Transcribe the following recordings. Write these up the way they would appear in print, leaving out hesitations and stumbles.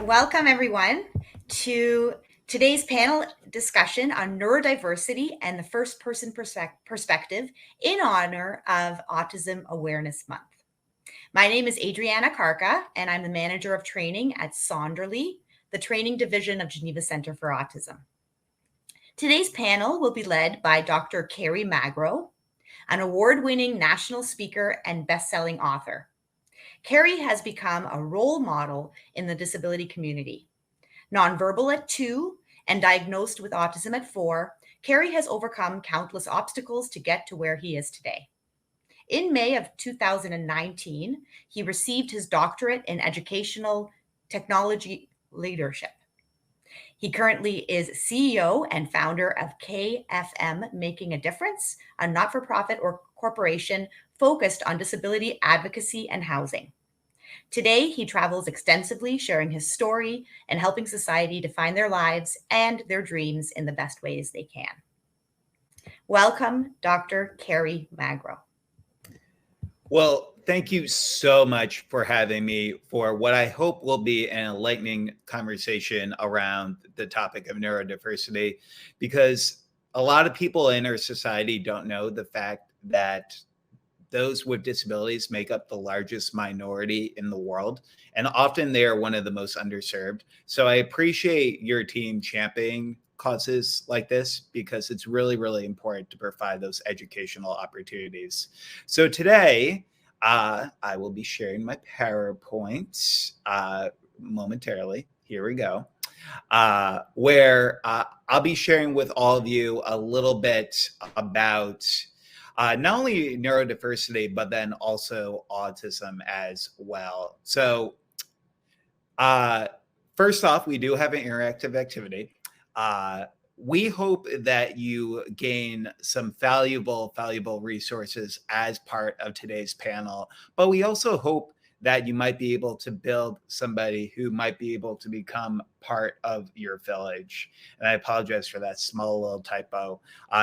Welcome everyone to today's panel discussion on neurodiversity and the first person perspective in honor of Autism Awareness Month. My name is Adriana Karka, and I'm the manager of training at Sonderly, the training division of Geneva Centre for Autism. Today's panel will be led by Dr. Kerry Magro, an award-winning national speaker and best-selling author. Kerry has become a role model in the disability community. Nonverbal at 2 and diagnosed with autism at 4, Kerry has overcome countless obstacles to get to where he is today. In May of 2019, he received his doctorate in educational technology leadership. He currently is CEO and founder of KFM Making a Difference, a not-for-profit or corporation focused on disability advocacy and housing. Today, he travels extensively, sharing his story and helping society define their lives and their dreams in the best ways they can. Welcome, Dr. Kerry Magro. Well, thank you so much for having me for what I hope will be an enlightening conversation around the topic of neurodiversity, because a lot of people in our society don't know the fact that those with disabilities make up the largest minority in the world, and often they are one of the most underserved. So I appreciate your team championing causes like this, because it's really, really important to provide those educational opportunities. So today, I will be sharing my PowerPoint momentarily. Here we go. Where I'll be sharing with all of you a little bit about not only neurodiversity, but then also autism as well. So first off, we do have an interactive activity. We hope that you gain some valuable resources as part of today's panel, but we also hope that you might be able to build somebody who might be able to become part of your village. And I apologize for that small little typo.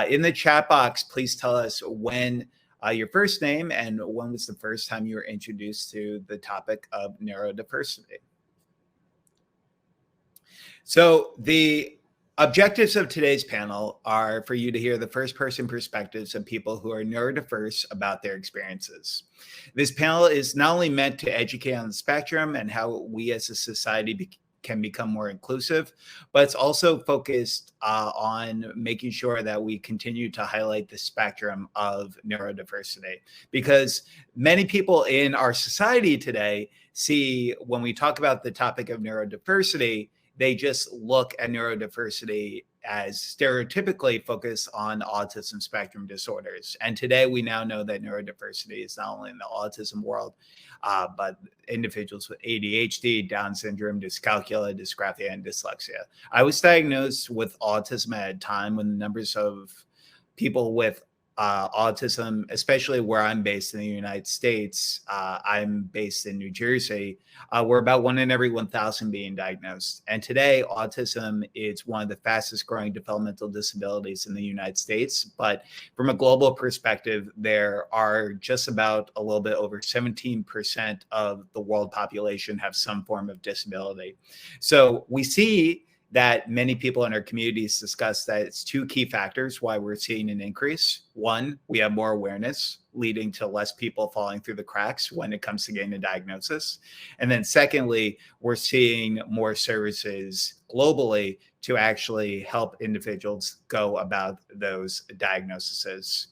In the chat box, please tell us when your first name and when was the first time you were introduced to the topic of neurodiversity. So the objectives of today's panel are for you to hear the first-person perspectives of people who are neurodiverse about their experiences. This panel is not only meant to educate on the spectrum and how we as a society can become more inclusive, but it's also focused on making sure that we continue to highlight the spectrum of neurodiversity, because many people in our society today see, when we talk about the topic of neurodiversity, they just look at neurodiversity as stereotypically focused on autism spectrum disorders. And today we now know that neurodiversity is not only in the autism world, but individuals with ADHD, Down syndrome, dyscalculia, dysgraphia, and dyslexia. I was diagnosed with autism at a time when the numbers of people with autism, especially where I'm based in the United States, I'm based in New Jersey, we're about 1 in every 1,000 being diagnosed. And today, autism is one of the fastest growing developmental disabilities in the United States. But from a global perspective, there are just about a little bit over 17% of the world population have some form of disability. So we see that many people in our communities discuss that it's 2 key factors why we're seeing an increase. 1, we have more awareness, leading to less people falling through the cracks when it comes to getting a diagnosis. And then secondly, we're seeing more services globally to actually help individuals go about those diagnoses.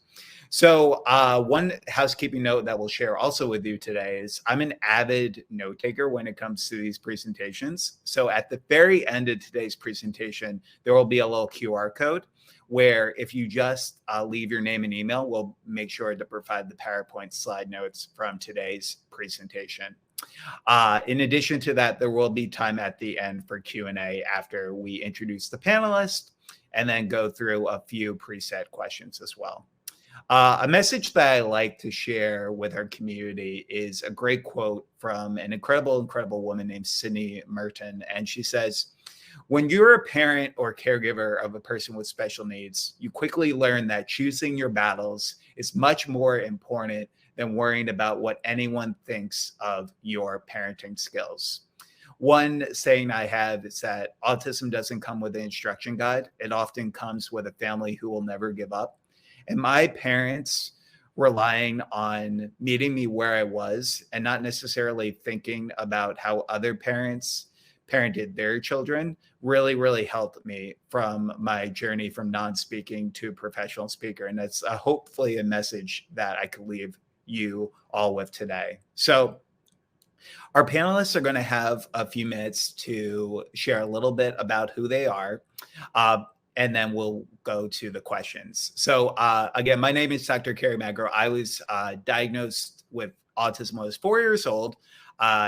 So one housekeeping note that we'll share also with you today is I'm an avid note taker when it comes to these presentations. So at the very end of today's presentation, there will be a little QR code where if you just leave your name and email, we'll make sure to provide the PowerPoint slide notes from today's presentation. In addition to that, there will be time at the end for Q&A after we introduce the panelists and then go through a few preset questions as well. A message that I like to share with our community is a great quote from an incredible woman named Sydney Merton. And she says, when you're a parent or caregiver of a person with special needs, you quickly learn that choosing your battles is much more important than worrying about what anyone thinks of your parenting skills. One saying I have is that autism doesn't come with an instruction guide. It often comes with a family who will never give up. And my parents relying on meeting me where I was and not necessarily thinking about how other parents parented their children really, really helped me from my journey from non-speaking to professional speaker. And that's hopefully a message that I could leave you all with today. So our panelists are going to have a few minutes to share a little bit about who they are, and then we'll go to the questions. So again, my name is Dr. Kerry Magro. I was diagnosed with autism when I was 4 years old.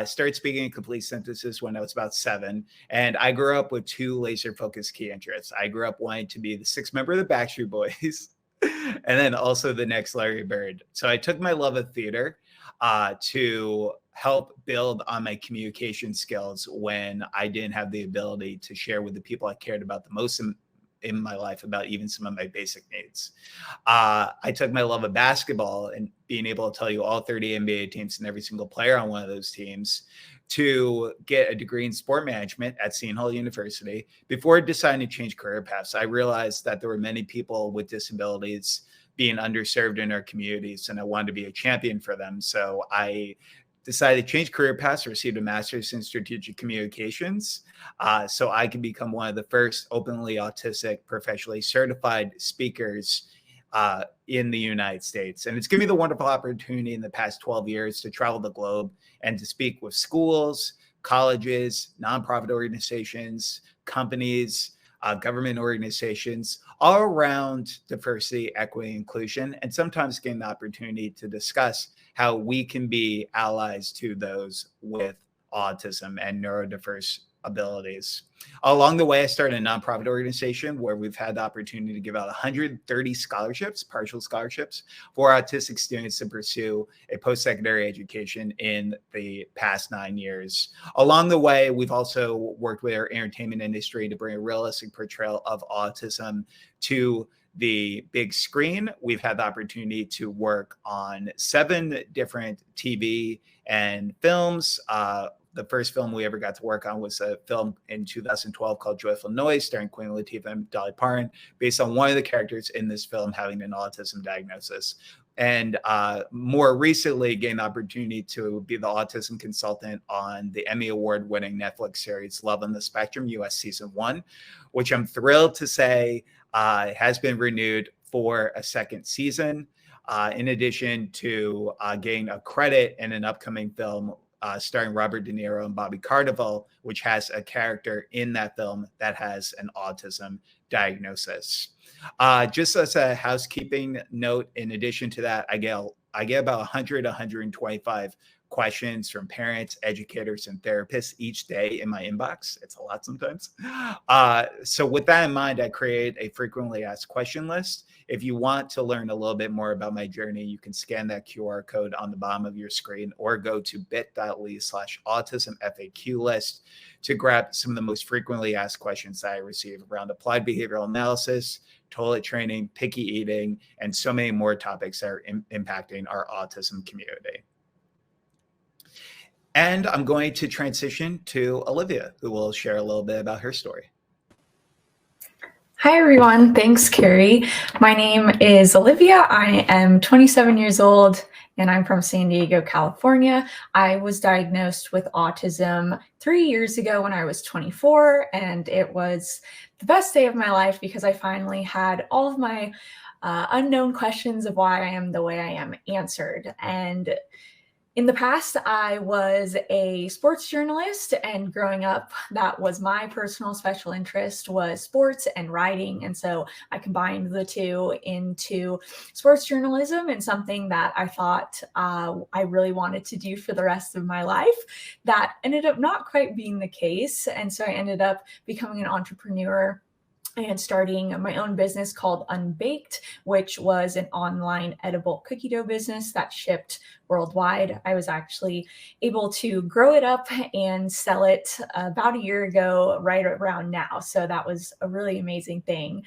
Started speaking in complete sentences when I was about 7. And I grew up with 2 laser-focused key interests. I grew up wanting to be the 6th member of the Backstreet Boys and then also the next Larry Bird. So I took my love of theater to help build on my communication skills when I didn't have the ability to share with the people I cared about the most in my life about even some of my basic needs. I took my love of basketball and being able to tell you all 30 NBA teams and every single player on one of those teams to get a degree in sport management at Seton Hall University. Before deciding to change career paths, I realized that there were many people with disabilities being underserved in our communities, and I wanted to be a champion for them. So I decided to change career paths, received a master's in strategic communications, so I could become one of the first openly autistic, professionally certified speakers in the United States. And it's given me the wonderful opportunity in the past 12 years to travel the globe and to speak with schools, colleges, nonprofit organizations, companies, government organizations, all around diversity, equity, inclusion, and sometimes getting the opportunity to discuss how we can be allies to those with autism and neurodiverse abilities. Along the way, I started a nonprofit organization where we've had the opportunity to give out 130 scholarships, partial scholarships, for autistic students to pursue a post-secondary education in the past 9 years. Along the way, we've also worked with our entertainment industry to bring a realistic portrayal of autism to the big screen. We've had the opportunity to work on 7 different TV and films. The first film we ever got to work on was a film in 2012 called Joyful Noise, starring Queen Latifah and Dolly Parton, based on one of the characters in this film having an autism diagnosis. And more recently, gained the opportunity to be the autism consultant on the Emmy Award-winning Netflix series Love on the Spectrum, US Season 1, which I'm thrilled to say has been renewed for a second season, in addition to getting a credit in an upcoming film starring Robert De Niro and Bobby Cannavale, which has a character in that film that has an autism diagnosis. Just as a housekeeping note, in addition to that, I get about 100, 125 questions from parents, educators, and therapists each day in my inbox. It's a lot sometimes. So with that in mind, I create a frequently asked question list. If you want to learn a little bit more about my journey, you can scan that QR code on the bottom of your screen or go to bit.ly/autismfaq list to grab some of the most frequently asked questions that I receive around applied behavioral analysis, toilet training, picky eating, and so many more topics that are impacting our autism community. And I'm going to transition to Olivia, who will share a little bit about her story. Hi, everyone. Thanks, Kerry. My name is Olivia. I am 27 years old, and I'm from San Diego, California. I was diagnosed with autism 3 years ago when I was 24, and it was the best day of my life because I finally had all of my unknown questions of why I am the way I am answered. And in the past, I was a sports journalist, and growing up, that was my personal special interest was sports and writing. And so I combined the two into sports journalism and something that I thought I really wanted to do for the rest of my life. That ended up not quite being the case. And so I ended up becoming an entrepreneur and starting my own business called Unbaked, which was an online edible cookie dough business that shipped worldwide. I was actually able to grow it up and sell it about a year ago, right around now. So that was a really amazing thing.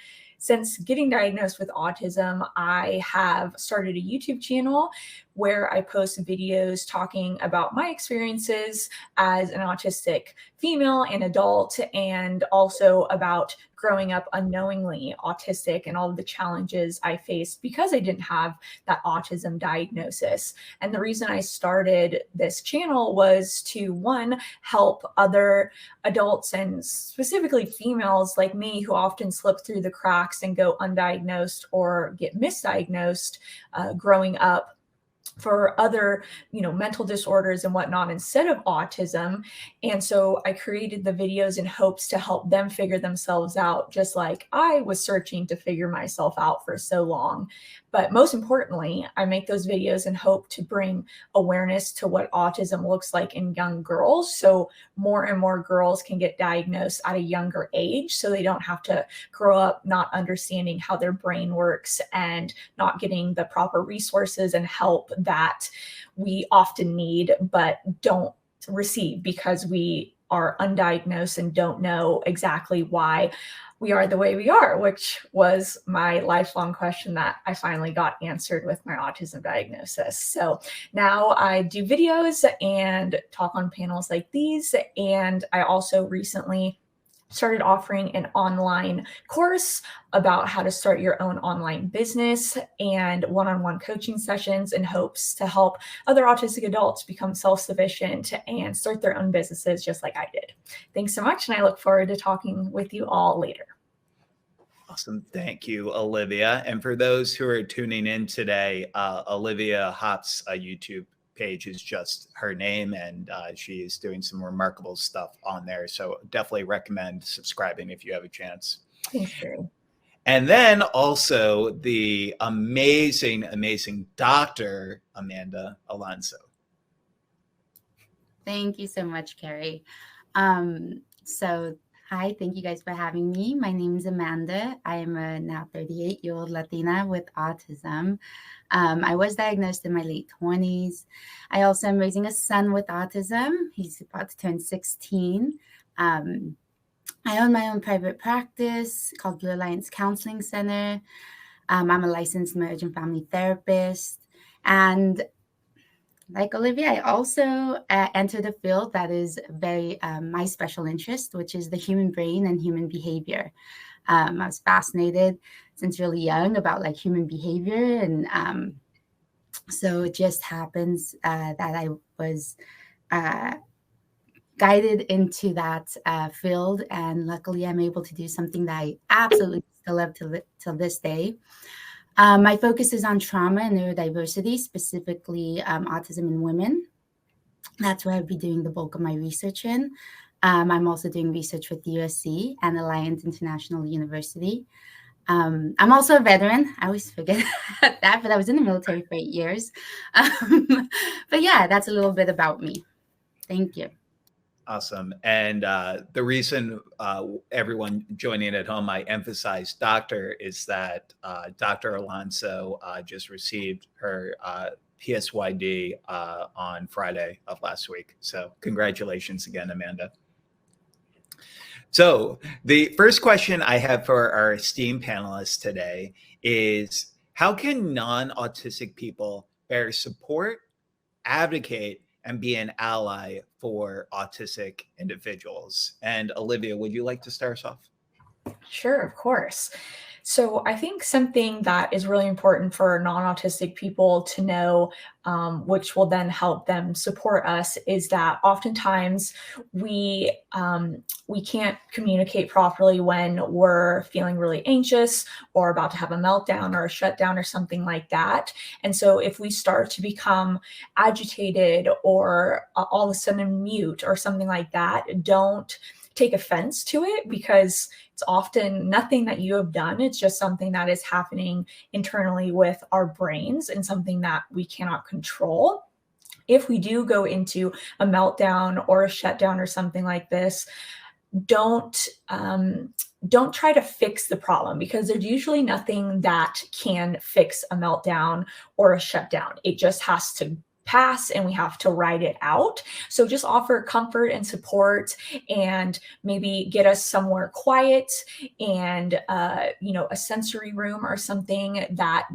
since getting diagnosed with autism, I have started a YouTube channel where I post videos talking about my experiences as an autistic female and adult, and also about growing up unknowingly autistic and all of the challenges I faced because I didn't have that autism diagnosis. And the reason I started this channel was to, one, help other adults and specifically females like me who often slip through the cracks and go undiagnosed or get misdiagnosed growing up for other, mental disorders and whatnot instead of autism. And so I created the videos in hopes to help them figure themselves out, just like I was searching to figure myself out for so long. But most importantly, I make those videos in hope to bring awareness to what autism looks like in young girls, so more and more girls can get diagnosed at a younger age, so they don't have to grow up not understanding how their brain works and not getting the proper resources and help that we often need but don't receive because we are undiagnosed and don't know exactly why we are the way we are, which was my lifelong question that I finally got answered with my autism diagnosis. So now I do videos and talk on panels like these. And I also recently started offering an online course about how to start your own online business and one-on-one coaching sessions in hopes to help other autistic adults become self-sufficient and start their own businesses just like I did. Thanks so much, and I look forward to talking with you all later. Awesome. Thank you, Olivia. And for those who are tuning in today, Olivia Hops' YouTube page is just her name, and she is doing some remarkable stuff on there. So definitely recommend subscribing if you have a chance. Thanks, Kerry. And then also the amazing Dr. Amanda Alonzo. Thank you so much, Kerry. Hi, thank you guys for having me. My name is Amanda. I am a now 38-year-old Latina with autism. I was diagnosed in my late 20s. I also am raising a son with autism. He's about to turn 16. I own my own private practice called Blue Alliance Counseling Center. I'm a licensed marriage and family therapist. And like Olivia, I also entered a field that is very my special interest, which is the human brain and human behavior. I was fascinated since really young about human behavior. And so it just happens that I was guided into that field. And luckily, I'm able to do something that I absolutely still love till this day. My focus is on trauma and neurodiversity, specifically autism in women. That's where I'll be doing the bulk of my research in. I'm also doing research with USC and Alliance International University. I'm also a veteran. I always forget that, but I was in the military for 8 years. But yeah, that's a little bit about me. Thank you. Awesome. And the reason everyone joining at home, I emphasize doctor, is that Dr. Alonzo just received her PSYD on Friday of last week. So congratulations again, Amanda. So the first question I have for our esteemed panelists today is, how can non-autistic people better support, advocate, and be an ally for autistic individuals? And Olivia, would you like to start us off? Sure, of course. So I think something that is really important for non-autistic people to know, which will then help them support us, is that oftentimes we can't communicate properly when we're feeling really anxious or about to have a meltdown or a shutdown or something like that. And so if we start to become agitated or all of a sudden mute or something like that, don't take offense to it, because it's often nothing that you have done. It's just something that is happening internally with our brains and something that we cannot control. If we do go into a meltdown or a shutdown or something like this, don't try to fix the problem, because there's usually nothing that can fix a meltdown or a shutdown. It just has to pass and we have to ride it out. So just offer comfort and support, and maybe get us somewhere quiet and, a sensory room or something that,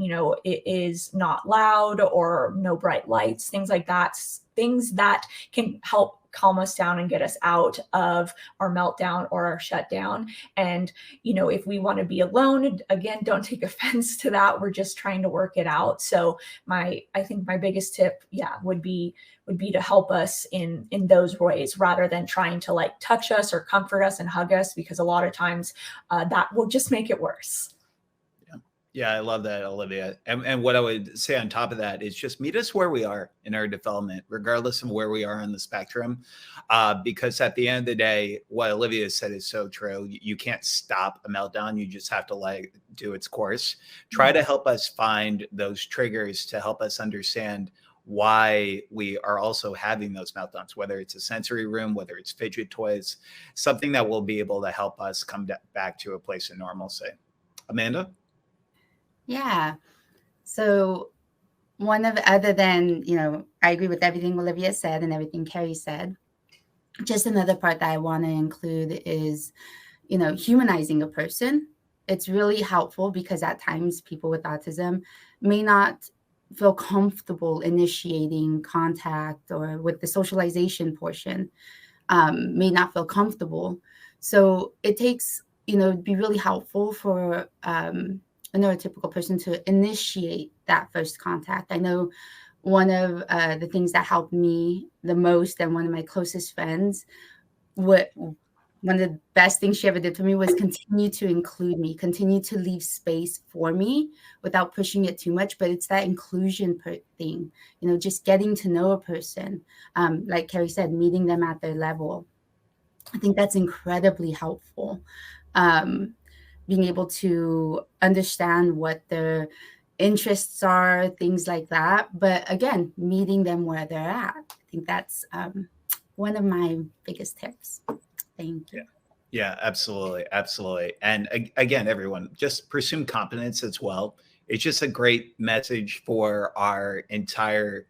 it is not loud, or no bright lights, things like that, things that can help calm us down and get us out of our meltdown or our shutdown. And, if we want to be alone, again, don't take offense to that. We're just trying to work it out. So I think my biggest tip, would be to help us in those ways, rather than trying to like touch us or comfort us and hug us, because a lot of times that will just make it worse. Yeah, I love that, Olivia. And what I would say on top of that is just meet us where we are in our development, regardless of where we are on the spectrum. Because at the end of the day, what Olivia said is so true. You can't stop a meltdown. You just have to let it do its course. Try to help us find those triggers to help us understand why we are also having those meltdowns, whether it's a sensory room, whether it's fidget toys, something that will be able to help us come back to a place of normalcy. Amanda? Yeah. So other than, I agree with everything Olivia said and everything Kerry said. Just another part that I want to include is, humanizing a person. It's really helpful, because at times people with autism may not feel comfortable initiating contact, or with the socialization portion, may not feel comfortable. So it takes, it'd be really helpful for a neurotypical person to initiate that first contact. I know one of the things that helped me the most, and one of my closest friends, one of the best things she ever did for me, was continue to include me, continue to leave space for me without pushing it too much. But it's that inclusion thing, just getting to know a person. Like Kerry said, meeting them at their level. I think that's incredibly helpful. Being able to understand what their interests are, things like that. But again, meeting them where they're at. I think that's one of my biggest tips. Thank you. Yeah, absolutely. Absolutely. And again, everyone, just presume competence as well. It's just a great message for our entire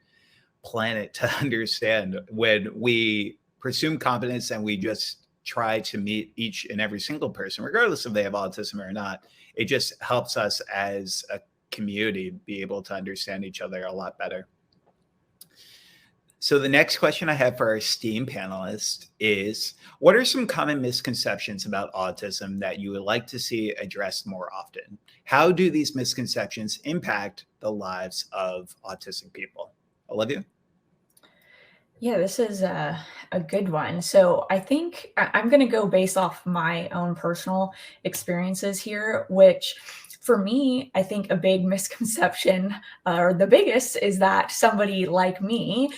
planet to understand. When we presume competence and we just try to meet each and every single person, regardless if they have autism or not, it just helps us as a community be able to understand each other a lot better. So the next question I have for our esteemed panelists is, what are some common misconceptions about autism that you would like to see addressed more often? How do these misconceptions impact the lives of autistic people? Olivia? Yeah, this is a good one. So I think I'm going to go based off my own personal experiences here, which for me, I think a big misconception, or the biggest, is that somebody like me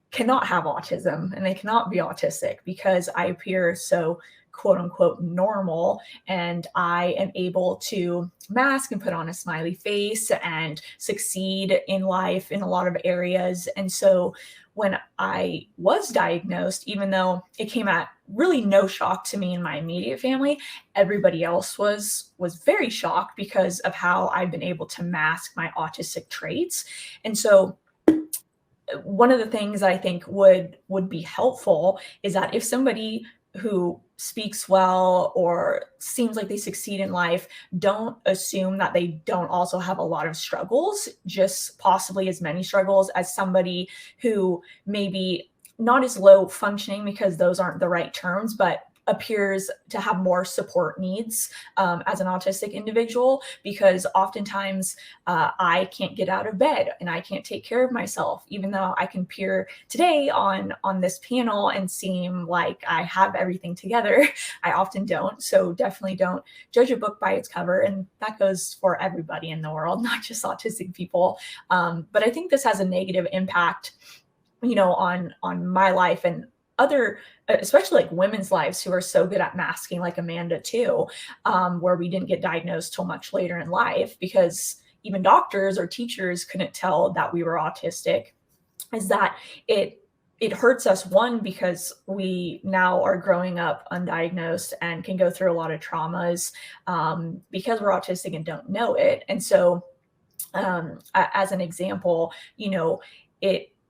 cannot have autism and they cannot be autistic, because I appear so quote unquote normal, and I am able to mask and put on a smiley face and succeed in life in a lot of areas. And so when I was diagnosed, even though it came at really no shock to me and my immediate family, everybody else was very shocked because of how I've been able to mask my autistic traits. And so one of the things I think would be helpful is that if somebody who speaks well or seems like they succeed in life, don't assume that they don't also have a lot of struggles, just possibly as many struggles as somebody who maybe not as low functioning, because those aren't the right terms, but appears to have more support needs as an autistic individual, because oftentimes I can't get out of bed and I can't take care of myself, even though I can appear today on this panel and seem like I have everything together. I often don't. So definitely don't judge a book by its cover. And that goes for everybody in the world, not just autistic people. But I think this has a negative impact, on my life and other, especially like women's lives who are so good at masking, like Amanda too, where we didn't get diagnosed till much later in life, because even doctors or teachers couldn't tell that we were autistic. Is that it hurts us, one, because we now are growing up undiagnosed and can go through a lot of traumas because we're autistic and don't know it. And so as an example,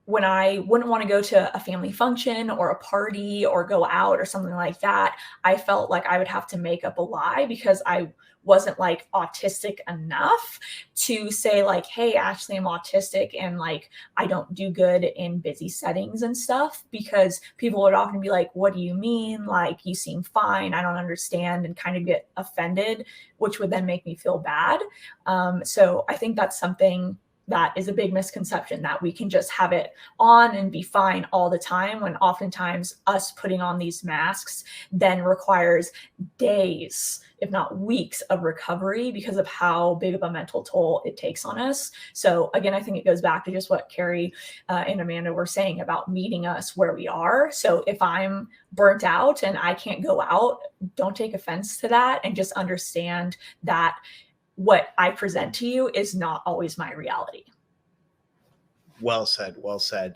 when I wouldn't want to go to a family function or a party or go out or something like that, I felt like I would have to make up a lie because I wasn't like autistic enough to say like, hey, actually I'm autistic and like I don't do good in busy settings and stuff, because people would often be like, what do you mean? Like, you seem fine. I don't understand, and kind of get offended, which would then make me feel bad. So I think that's something that is a big misconception, that we can just have it on and be fine all the time, when oftentimes us putting on these masks then requires days, if not weeks, of recovery because of how big of a mental toll it takes on us. So again, I think it goes back to just what Kerry and Amanda were saying about meeting us where we are. So if I'm burnt out and I can't go out, don't take offense to that, and just understand that what I present to you is not always my reality. Well said. Well said.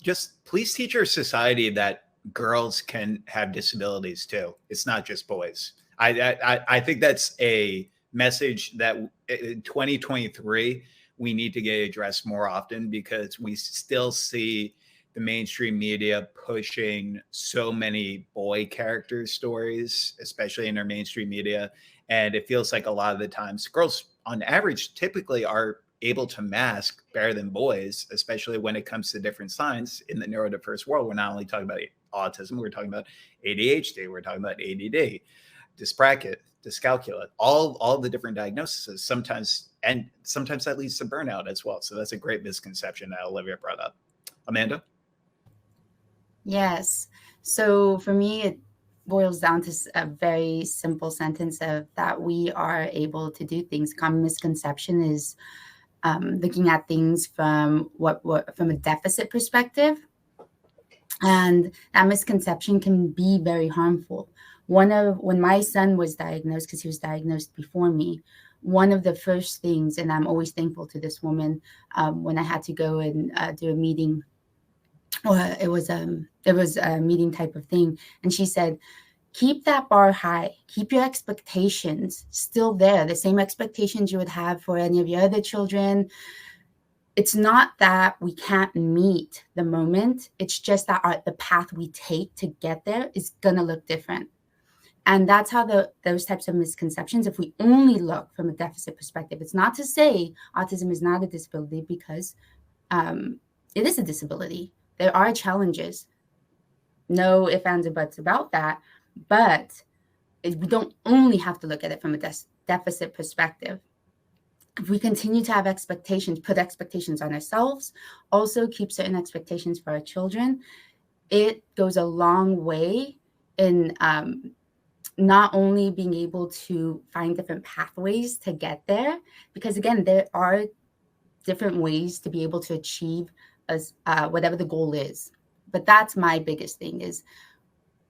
Just please teach our society that girls can have disabilities too. It's not just boys. I think that's a message that in 2023 we need to get addressed more often, because we still see the mainstream media pushing so many boy character stories, especially in our mainstream media. And it feels like a lot of the times girls on average typically are able to mask better than boys, especially when it comes to different signs in the neurodiverse world. We're not only talking about autism, we're talking about ADHD, we're talking about ADD, dyscalculia, all the different diagnoses, sometimes that leads to burnout as well. So that's a great misconception that Olivia brought up. Amanda? Yes. So for me, it boils down to a very simple sentence of that we are able to do things. Common misconception is looking at things from from a deficit perspective, and that misconception can be very harmful. When my son was diagnosed, because he was diagnosed before me, one of the first things, and I'm always thankful to this woman, when I had to go and do a meeting, or it was a meeting type of thing, and she said, keep that bar high. Keep your expectations still there, the same expectations you would have for any of your other children. It's not that we can't meet the moment. It's just that the path we take to get there is going to look different. And that's how those types of misconceptions, if we only look from a deficit perspective, it's not to say autism is not a disability, because it is a disability. There are challenges. No ifs, ands, or buts about that. But we don't only have to look at it from a deficit perspective. If we continue to have expectations, put expectations on ourselves, also keep certain expectations for our children, it goes a long way in not only being able to find different pathways to get there, because again, there are different ways to be able to achieve whatever the goal is. But that's my biggest thing, is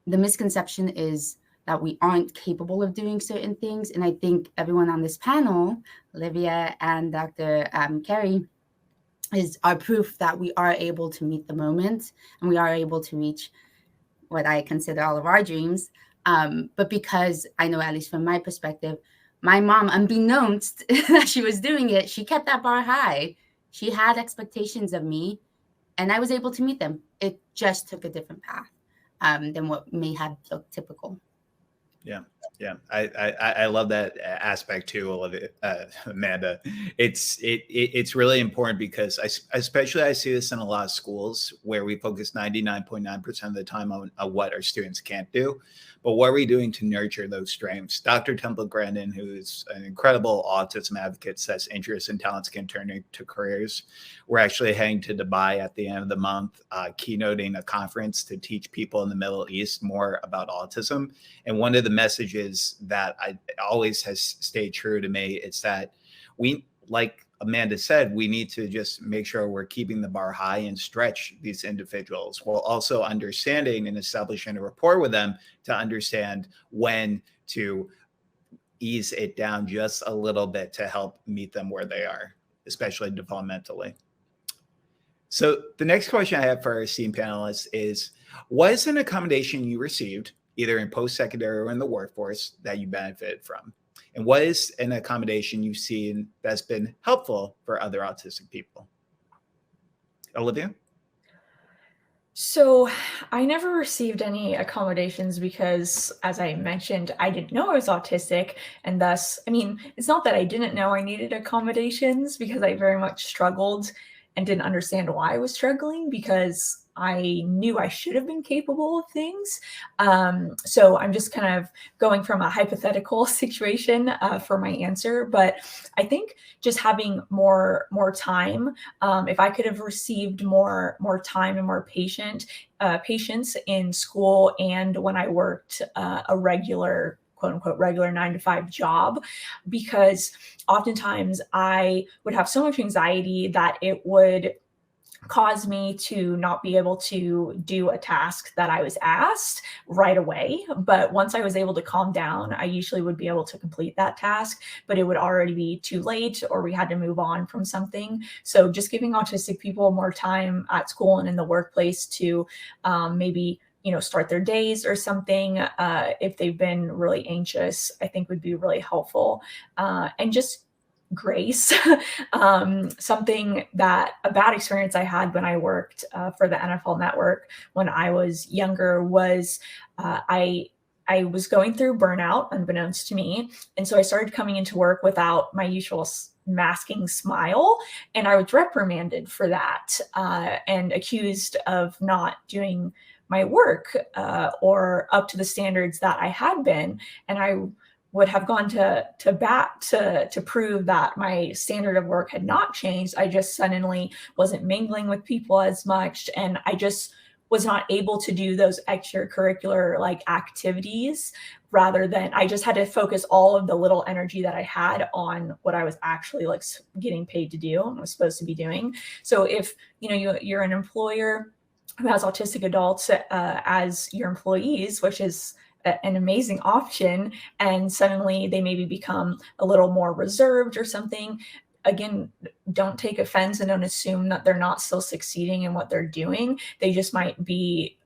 the misconception is that we aren't capable of doing certain things. And I think everyone on this panel, Olivia and Dr. Kerry, are proof that we are able to meet the moment, and we are able to reach what I consider all of our dreams. But because I know, at least from my perspective, my mom, unbeknownst that she was doing it, she kept that bar high. She had expectations of me, and I was able to meet them. It just took a different path than what may have looked typical. Yeah. I love that aspect too, Amanda. It's really important, because especially I see this in a lot of schools where we focus 99.9% of the time on what our students can't do. But what are we doing to nurture those strengths? Dr. Temple Grandin, who's an incredible autism advocate, says interests and talents can turn into careers. We're actually heading to Dubai at the end of the month, keynoting a conference to teach people in the Middle East more about autism. And one of the messages that I always has stayed true to me is that we, like Amanda said, we need to just make sure we're keeping the bar high and stretch these individuals, while also understanding and establishing a rapport with them to understand when to ease it down just a little bit to help meet them where they are, especially developmentally. So the next question I have for our esteemed panelists is, what is an accommodation you received, either in post-secondary or in the workforce, that you benefited from? And what is an accommodation you've seen that's been helpful for other autistic people? Olivia? So I never received any accommodations because, as I mentioned, I didn't know I was autistic. And thus, I mean, it's not that I didn't know I needed accommodations because I very much struggled and didn't understand why I was struggling because I knew I should have been capable of things. So I'm just kind of going from a hypothetical situation for my answer. But I think just having more time, if I could have received more time and more patience in school and when I worked a regular quote unquote regular 9 to 5 job, because oftentimes I would have so much anxiety that it would cause me to not be able to do a task that I was asked right away. But once I was able to calm down, I usually would be able to complete that task, but it would already be too late or we had to move on from something. So just giving autistic people more time at school and in the workplace to maybe start their days or something if they've been really anxious, I think would be really helpful. And just grace. Something that a bad experience I had when I worked for the NFL Network when I was younger was I was going through burnout unbeknownst to me, and so I started coming into work without my usual masking smile, and I was reprimanded for that and accused of not doing my work or up to the standards that I had been, and I would have gone to bat to prove that my standard of work had not changed. I just suddenly wasn't mingling with people as much, and I just was not able to do those extracurricular like activities. Rather than I just had to focus all of the little energy that I had on what I was actually like getting paid to do and was supposed to be doing. So if you're an employer who has autistic adults as your employees, which is an amazing option, and suddenly they maybe become a little more reserved or something, again, don't take offense and don't assume that they're not still succeeding in what they're doing. They just might be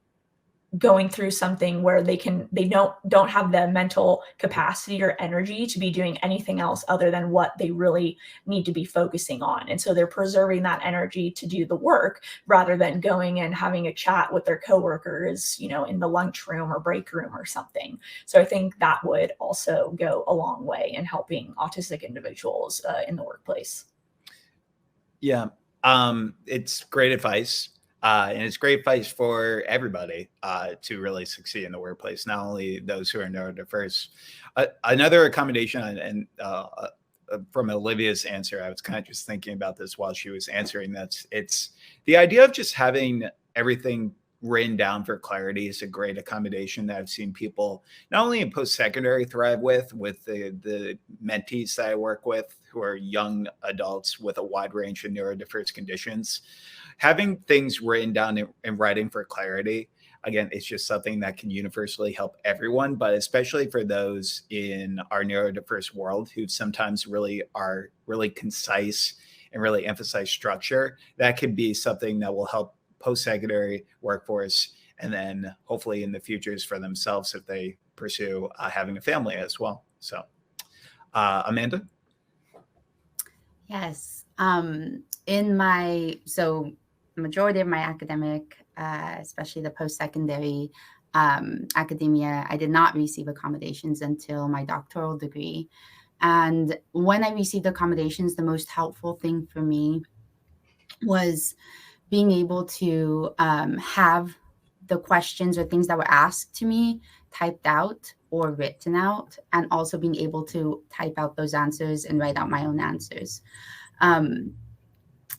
going through something where they don't have the mental capacity or energy to be doing anything else other than what they really need to be focusing on. And so they're preserving that energy to do the work rather than going and having a chat with their coworkers, in the lunchroom or break room or something. So I think that would also go a long way in helping autistic individuals in the workplace. Yeah, it's great advice. And it's great advice for everybody to really succeed in the workplace, not only those who are neurodiverse. Another accommodation, and from Olivia's answer, I was kind of just thinking about this while she was answering that. It's the idea of just having everything written down for clarity is a great accommodation that I've seen people not only in post-secondary thrive with the mentees that I work with who are young adults with a wide range of neurodiverse conditions. Having things written down in writing for clarity, again, it's just something that can universally help everyone, but especially for those in our neurodiverse world who sometimes really are really concise and really emphasize structure. That could be something that will help post-secondary workforce, and then hopefully in the futures for themselves if they pursue having a family as well. So, Amanda? Yes. Majority of my academic, especially the post-secondary academia, I did not receive accommodations until my doctoral degree. And when I received accommodations, the most helpful thing for me was being able to have the questions or things that were asked to me typed out or written out, and also being able to type out those answers and write out my own answers.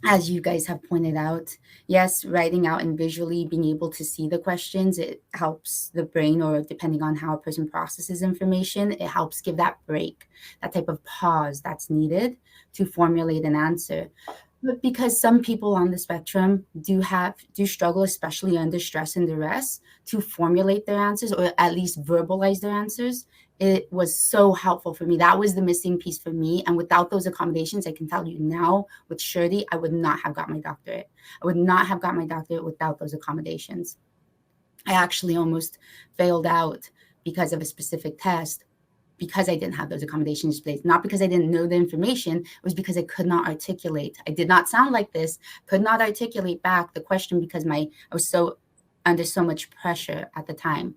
As you guys have pointed out, yes, writing out and visually being able to see the questions, it helps the brain, or depending on how a person processes information, it helps give that break, that type of pause that's needed to formulate an answer. But because some people on the spectrum do struggle, especially under stress and duress, to formulate their answers or at least verbalize their answers, it was so helpful for me. That was the missing piece for me. And without those accommodations, I can tell you now with surety, I would not have got my doctorate. I would not have got my doctorate without those accommodations. I actually almost failed out because of a specific test, because I didn't have those accommodations in place, not because I didn't know the information. It was because I could not articulate. I did not sound like this, could not articulate back the question because I was so under so much pressure at the time.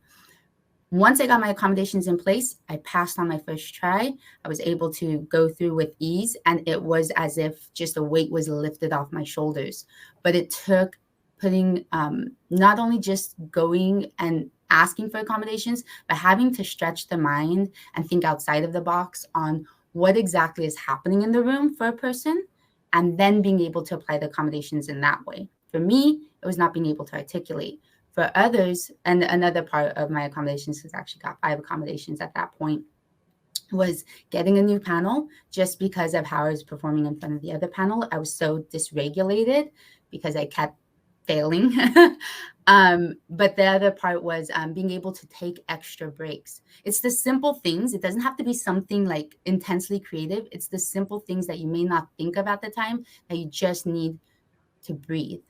Once I got my accommodations in place, I passed on my first try. I was able to go through with ease, and it was as if just a weight was lifted off my shoulders. But it took putting, not only just going and asking for accommodations, but having to stretch the mind and think outside of the box on what exactly is happening in the room for a person, and then being able to apply the accommodations in that way. For me, it was not being able to articulate. For others, and another part of my accommodations, because I actually got 5 accommodations at that point, was getting a new panel. Just because of how I was performing in front of the other panel, I was so dysregulated because I kept failing. But the other part was being able to take extra breaks. It's the simple things. It doesn't have to be something like intensely creative. It's the simple things that you may not think of at the time that you just need to breathe.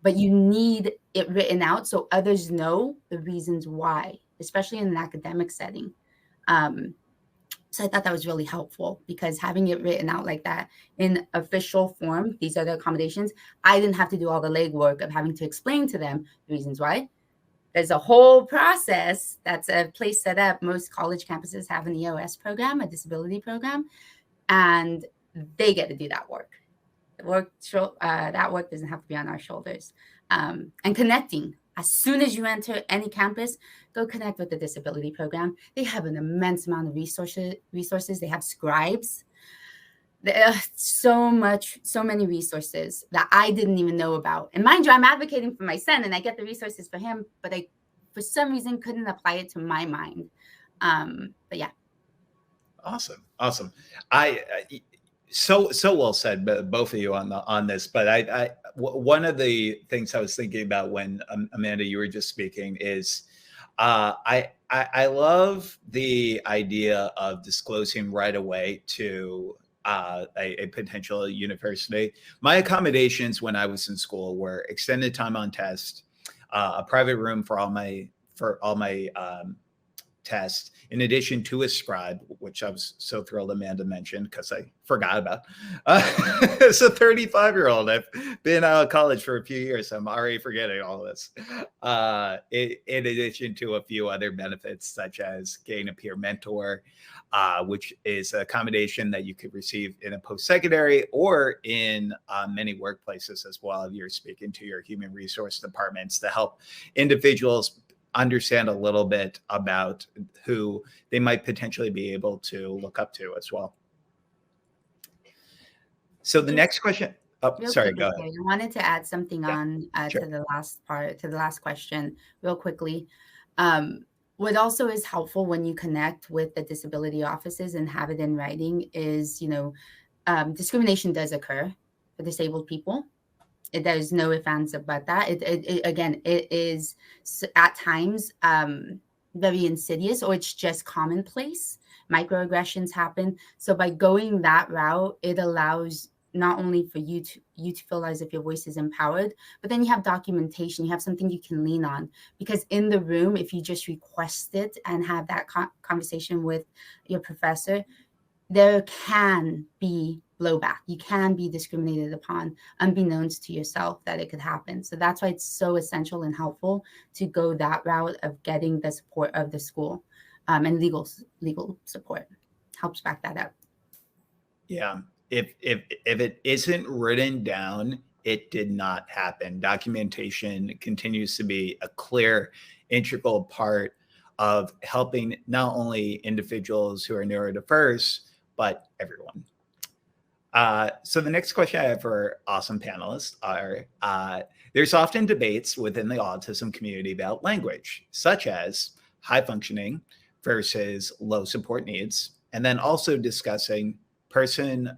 But you need it written out so others know the reasons why, especially in an academic setting. So I thought that was really helpful, because having it written out like that in official form, these are the accommodations, I didn't have to do all the legwork of having to explain to them the reasons why. There's a whole process that's a place set up. Most college campuses have an EOS program, a disability program, and they get to do that work. That work doesn't have to be on our shoulders. And connecting. As soon as you enter any campus, go connect with the disability program. They have an immense amount of resources. They have scribes. There are so many resources that I didn't even know about. And mind you, I'm advocating for my son and I get the resources for him, but I, for some reason, couldn't apply it to my mind. But yeah. Awesome. So well said, both of you on this. But one of the things I was thinking about when Amanda, you were just speaking, is I love the idea of disclosing right away to a potential university. My accommodations when I was in school were extended time on test, a private room for all my tests, in addition to a scribe, which I was so thrilled Amanda mentioned because I forgot about. As a 35-year-old, I've been out of college for a few years, so I'm already forgetting all this. In addition to a few other benefits, such as getting a peer mentor, which is an accommodation that you could receive in a post-secondary or in many workplaces as well. You're speaking to your human resource departments to help individuals understand a little bit about who they might potentially be able to look up to as well. So the next question, sorry, go ahead. I wanted to add something on sure. to the last question real quickly. What also is helpful when you connect with the disability offices and have it in writing is, discrimination does occur for disabled people. There's no ifs, ands about that. It is at times very insidious, or it's just commonplace. Microaggressions happen. So by going that route, it allows not only for you to feel as if your voice is empowered, but then you have documentation. You have something you can lean on. Because in the room, if you just request it and have that conversation with your professor, there can be blowback. You can be discriminated upon, unbeknownst to yourself, that it could happen. So that's why it's so essential and helpful to go that route of getting the support of the school, and legal support helps back that up. Yeah, if it isn't written down, it did not happen. Documentation continues to be a clear, integral part of helping not only individuals who are neurodiverse, but everyone. So the next question I have for awesome panelists are, there's often debates within the autism community about language, such as high functioning versus low support needs, and then also discussing person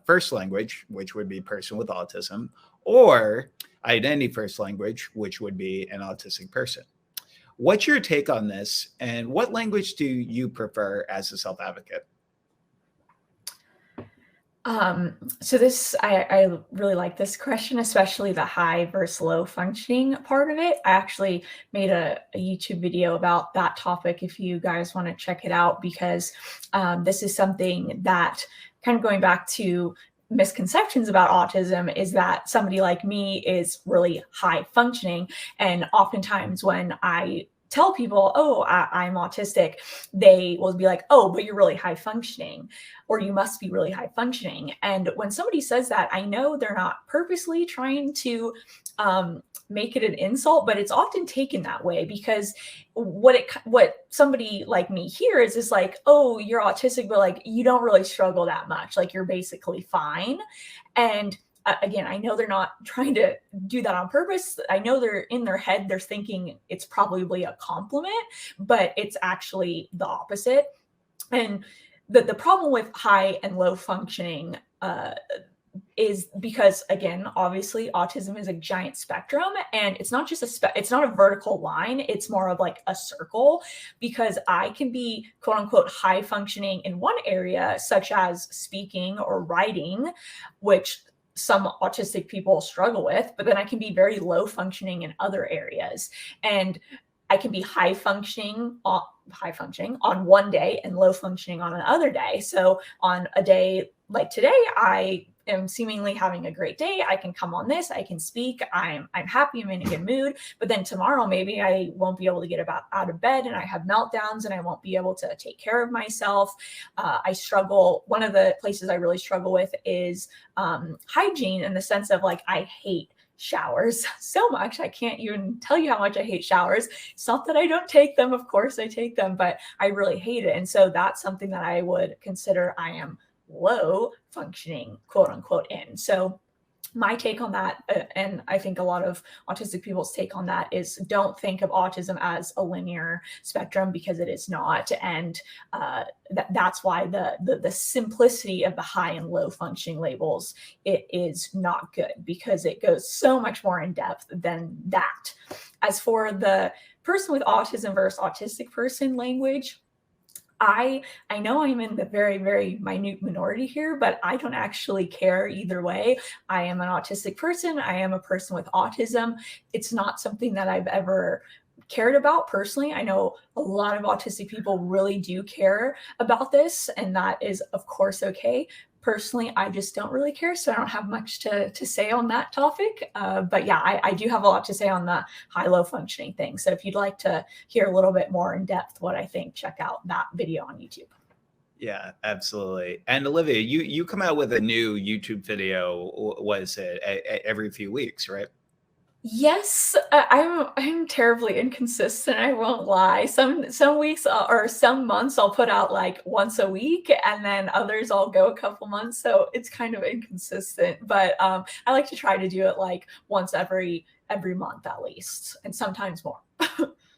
first language, which would be person with autism, or identity first language, which would be an autistic person. What's your take on this, and what language do you prefer as a self-advocate? So this, I really like this question, especially the high versus low functioning part of it. I actually made a YouTube video about that topic if you guys want to check it out, because this is something that, kind of going back to misconceptions about autism is that somebody like me is really high functioning. And oftentimes when I tell people, oh, I'm autistic, they will be like, oh, but you're really high functioning, or you must be really high functioning. And when somebody says that, I know they're not purposely trying to make it an insult, but it's often taken that way, because what somebody like me hears is like, oh, you're autistic, but like you don't really struggle that much, like you're basically fine. And again, I know they're not trying to do that on purpose. I know they're in their head, they're thinking it's probably a compliment, but it's actually the opposite. And the problem with high and low functioning is because, again, obviously autism is a giant spectrum, and it's not just it's not a vertical line, it's more of like a circle, because I can be quote unquote high functioning in one area, such as speaking or writing, which some autistic people struggle with, but then I can be very low functioning in other areas. And I can be high functioning on one day and low functioning on another day. So on a day like today, I am seemingly having a great day. I can come on this, I can speak, I'm happy, I'm in a good mood. But then tomorrow, maybe I won't be able to get out of bed, and I have meltdowns, and I won't be able to take care of myself. I struggle. One of the places I really struggle with is hygiene, in the sense of like, I hate showers so much. I can't even tell you how much I hate showers. It's not that I don't take them. Of course I take them, but I really hate it. And so that's something that I would consider I am low functioning, quote unquote, in. So my take on that, and I think a lot of autistic people's take on that, is don't think of autism as a linear spectrum, because it is not. And that's why the simplicity of the high and low functioning labels, it is not good, because it goes so much more in depth than that. As for the person with autism versus autistic person language, I know I'm in the very, very minute minority here, but I don't actually care either way. I am an autistic person. I am a person with autism. It's not something that I've ever cared about personally. I know a lot of autistic people really do care about this, and that is, of course, okay. Personally, I just don't really care, so I don't have much to say on that topic. But yeah, I do have a lot to say on the high-low functioning thing. So if you'd like to hear a little bit more in depth what I think, check out that video on YouTube. Yeah, absolutely. And Olivia, you come out with a new YouTube video, was it every few weeks, right? Yes, I'm terribly inconsistent. I won't lie. Some weeks or some months I'll put out like once a week, and then others I'll go a couple months. So it's kind of inconsistent. But I like to try to do it like once every month at least, and sometimes more.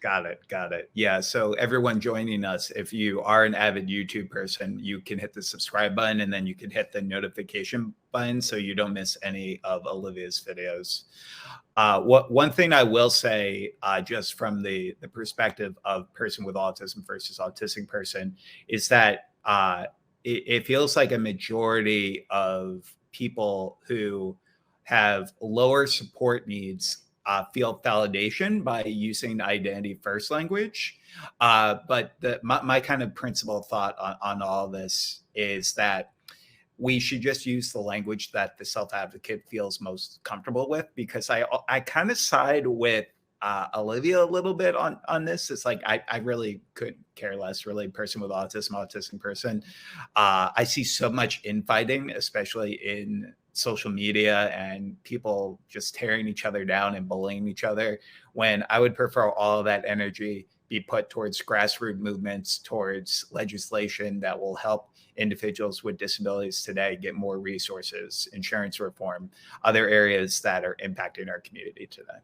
Got it. Yeah. So everyone joining us, if you are an avid YouTube person, you can hit the subscribe button, and then you can hit the notification button so you don't miss any of Olivia's videos. One thing I will say, just from the perspective of person with autism versus autistic person, is that it feels like a majority of people who have lower support needs feel validation by using identity first language. But my kind of principal thought on all this is that we should just use the language that the self-advocate feels most comfortable with, because I kind of side with Olivia a little bit on this. It's like, I really could care less, really, person with autism, autistic person. I see so much infighting, especially in social media, and people just tearing each other down and bullying each other, when I would prefer all of that energy be put towards grassroots movements, towards legislation that will help individuals with disabilities today get more resources, insurance reform, other areas that are impacting our community today.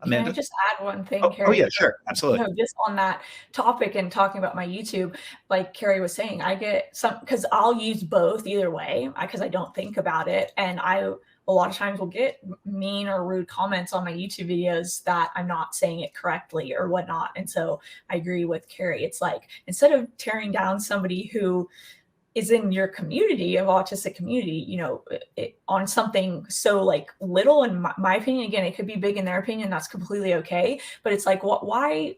Amanda? Can I just add one thing, Kerry? Oh yeah, sure. Absolutely. No, just on that topic and talking about my YouTube, like Kerry was saying, I get some, because I'll use both either way, because I don't think about it. And a lot of times will get mean or rude comments on my YouTube videos that I'm not saying it correctly or whatnot. And so I agree with Kerry. It's like, instead of tearing down somebody who is in your community of autistic community, on something so like little, in my opinion, again, it could be big in their opinion, that's completely okay. But it's like, why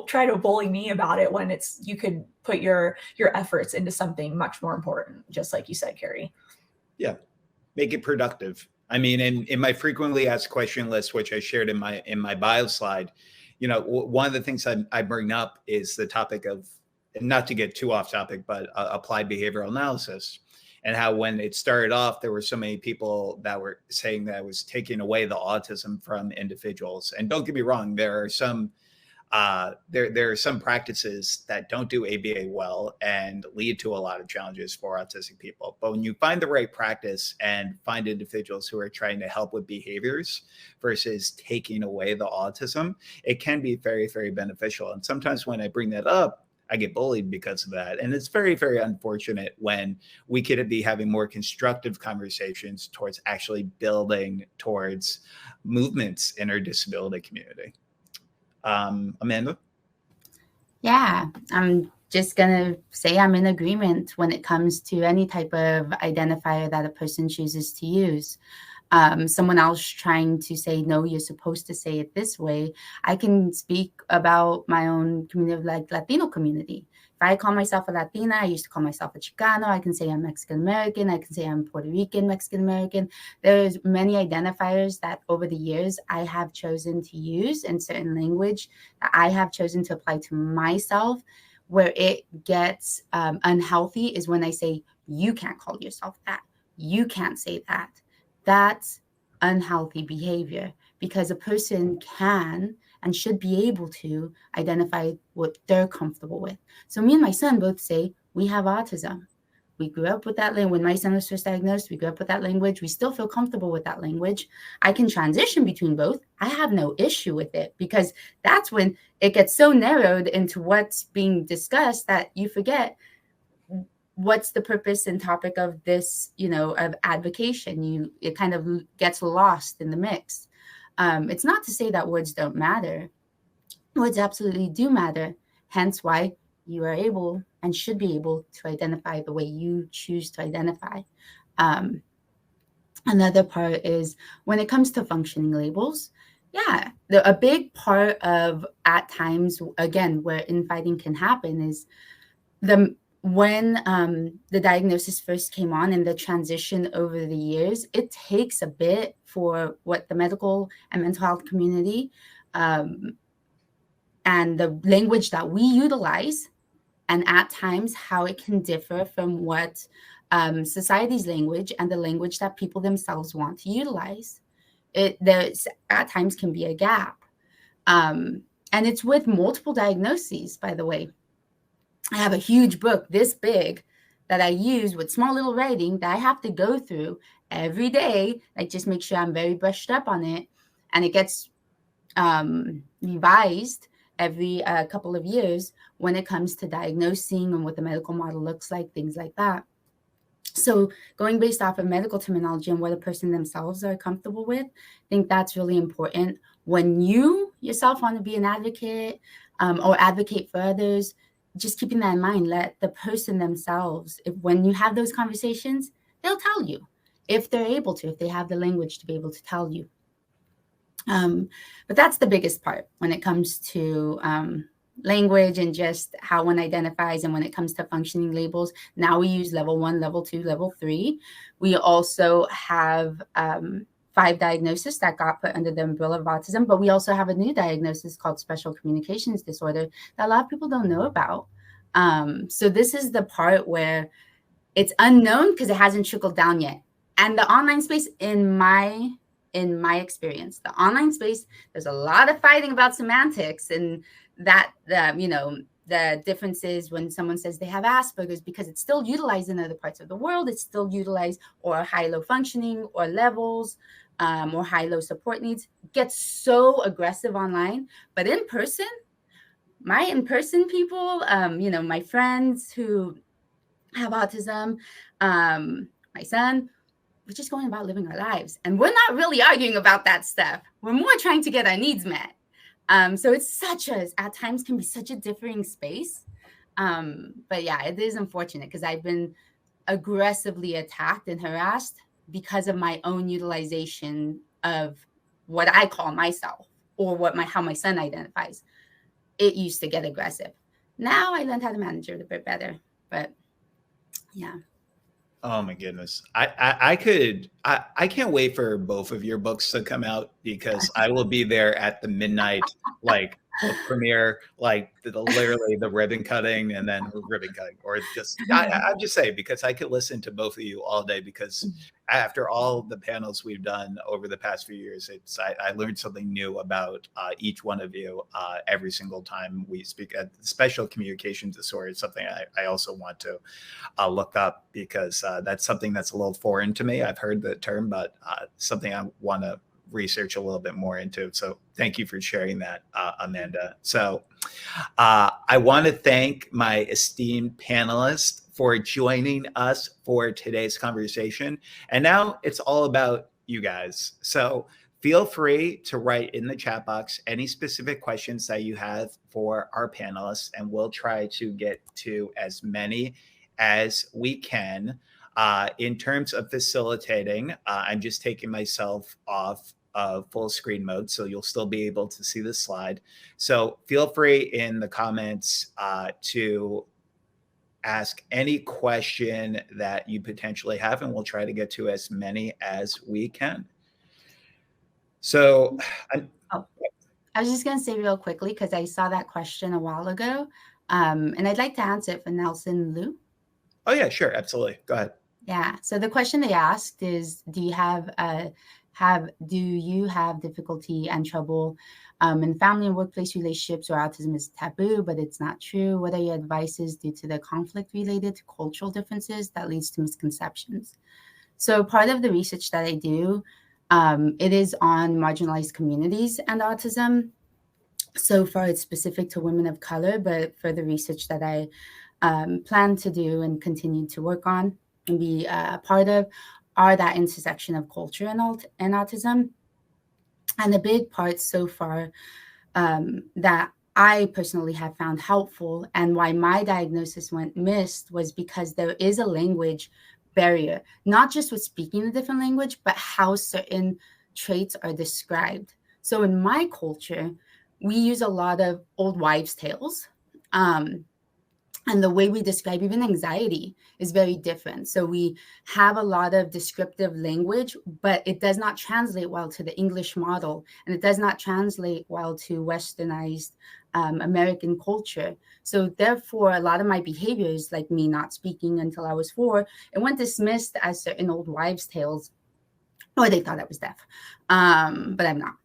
try to bully me about it when you could put your efforts into something much more important, just like you said, Kerry. Yeah, make it productive. I mean, in my frequently asked question list, which I shared in my bio slide, one of the things I bring up is the topic of, not to get too off topic, but applied behavioral analysis, and how when it started off, there were so many people that were saying that I was taking away the autism from individuals. And don't get me wrong, there are some there are some practices that don't do ABA well and lead to a lot of challenges for autistic people. But when you find the right practice and find individuals who are trying to help with behaviors versus taking away the autism, it can be very, very beneficial. And sometimes when I bring that up, I get bullied because of that. And it's very, very unfortunate when we could be having more constructive conversations towards actually building towards movements in our disability community. Amanda? Yeah, I'm just going to say I'm in agreement when it comes to any type of identifier that a person chooses to use. Someone else trying to say, no, you're supposed to say it this way. I can speak about my own community, like Latino community. If I call myself a Latina, I used to call myself a Chicano. I can say I'm Mexican-American. I can say I'm Puerto Rican, Mexican-American. There's many identifiers that over the years I have chosen to use in certain language that I have chosen to apply to myself. Where it gets unhealthy is when I say, you can't call yourself that. You can't say that. That's unhealthy behavior, because a person can and should be able to identify what they're comfortable with. So me and my son both say we have autism. We grew up with that language. When my son was first diagnosed, we grew up with that language. We still feel comfortable with that language. I can transition between both. I have no issue with it, because that's when it gets so narrowed into what's being discussed that you forget what's the purpose and topic of this, of advocation. It kind of gets lost in the mix. It's not to say that words don't matter. Words absolutely do matter. Hence why you are able and should be able to identify the way you choose to identify. Another part is when it comes to functioning labels. Yeah, a big part of, at times, again, where infighting can happen is when the diagnosis first came on and the transition over the years, it takes a bit for what the medical and mental health community and the language that we utilize, and at times how it can differ from what society's language and the language that people themselves want to utilize. There's at times can be a gap. And it's with multiple diagnoses, by the way. I have a huge book this big that I use with small little writing that I have to go through every day. Like, just make sure I'm very brushed up on it. And it gets revised every couple of years when it comes to diagnosing and what the medical model looks like, things like that. So going based off of medical terminology and what a person themselves are comfortable with, I think that's really important. When you yourself want to be an advocate or advocate for others, just keeping that in mind, let the person themselves, when you have those conversations, they'll tell you if they're able to, if they have the language to be able to tell you. But that's the biggest part when it comes to language and just how one identifies. And when it comes to functioning labels, now we use level 1, level 2, level 3. We also have 5 diagnoses that got put under the umbrella of autism, but we also have a new diagnosis called special communications disorder that a lot of people don't know about. So this is the part where it's unknown because it hasn't trickled down yet. And the online space, in my experience, the online space, there's a lot of fighting about semantics and that, the differences when someone says they have Asperger's, because it's still utilized in other parts of the world. It's still utilized, or high-low functioning, or levels, or high-low support needs. It gets so aggressive online, but in person, my in-person people, my friends who have autism, my son, we're just going about living our lives, and we're not really arguing about that stuff. We're more trying to get our needs met. So it's at times can be such a differing space. But yeah, it is unfortunate because I've been aggressively attacked and harassed because of my own utilization of what I call myself, or how my son identifies. It used to get aggressive. Now I learned how to manage it a bit better, but yeah. Oh my goodness. I can't wait for both of your books to come out because I will be there at the midnight like book premiere, like literally the ribbon cutting and then ribbon cutting, or just I'm just saying because I could listen to both of you all day because after all the panels we've done over the past few years, I learned something new about each one of you every single time we speak. At special communication disorder is something I also want to look up because that's something that's a little foreign to me. I've heard the term, but something I want to research a little bit more into. So thank you for sharing that, Amanda. So I want to thank my esteemed panelists for joining us for today's conversation. And now it's all about you guys. So feel free to write in the chat box any specific questions that you have for our panelists, and we'll try to get to as many as we can. In terms of facilitating, I'm just taking myself off of full screen mode, so you'll still be able to see the slide. So feel free in the comments to ask any question that you potentially have, and we'll try to get to as many as we can. So I was just going to say real quickly, because I saw that question a while ago, and I'd like to answer it for Nelson Liu. Oh yeah, sure, absolutely. Go ahead. Yeah. So the question they asked is, do you have difficulty and trouble in family and workplace relationships where autism is taboo, but it's not true? What are your advices due to the conflict related to cultural differences that leads to misconceptions? So part of the research that I do, it is on marginalized communities and autism. So far, it's specific to women of color, but for the research that I plan to do and continue to work on and be a part of are that intersection of culture and autism. And the big part so far that I personally have found helpful and why my diagnosis went missed was because there is a language barrier, not just with speaking a different language, but how certain traits are described. So in my culture, we use a lot of old wives' tales. And the way we describe even anxiety is very different. So we have a lot of descriptive language, but it does not translate well to the English model. And it does not translate well to Westernized American culture. So therefore, a lot of my behaviors, like me not speaking until I was 4, it went dismissed as certain old wives' tales. Or they thought I was deaf, but I'm not.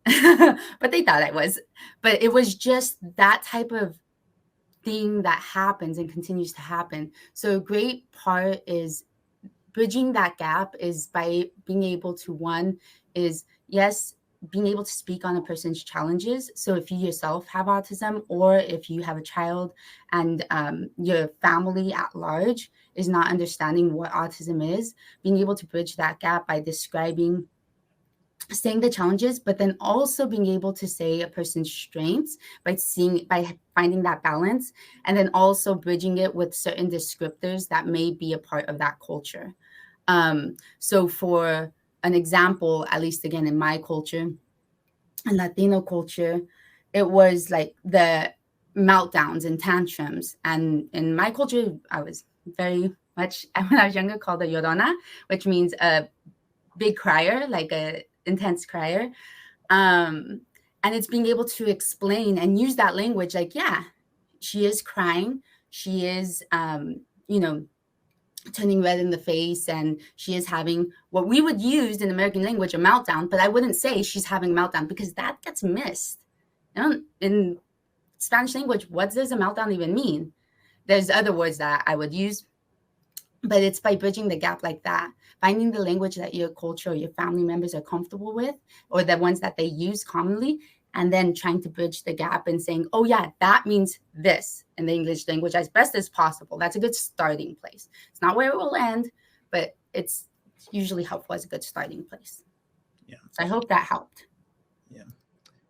But they thought I was. But it was just that type of thing that happens and continues to happen. So a great part is bridging that gap is by being able to, one is, yes, being able to speak on a person's challenges. So if you yourself have autism, or if you have a child and your family at large is not understanding what autism is, being able to bridge that gap by describing, saying the challenges, but then also being able to say a person's strengths by finding that balance, and then also bridging it with certain descriptors that may be a part of that culture. So for an example, at least again in my culture and Latino culture, it was like the meltdowns and tantrums. And in my culture, I was very much, when I was younger, called a llorona, which means a big crier, like a intense crier. And it's being able to explain and use that language, like, yeah, she is crying, she is turning red in the face, and she is having what we would use in American language, a meltdown, but I wouldn't say she's having a meltdown because that gets missed. In Spanish language, what does a meltdown even mean? There's other words that I would use, but it's by bridging the gap like that, finding the language that your culture or your family members are comfortable with, or the ones that they use commonly, and then trying to bridge the gap and saying, oh yeah, that means this in the English language as best as possible. That's a good starting place. It's not where it will end, but it's usually helpful as a good starting place. Yeah. So I hope that helped. Yeah.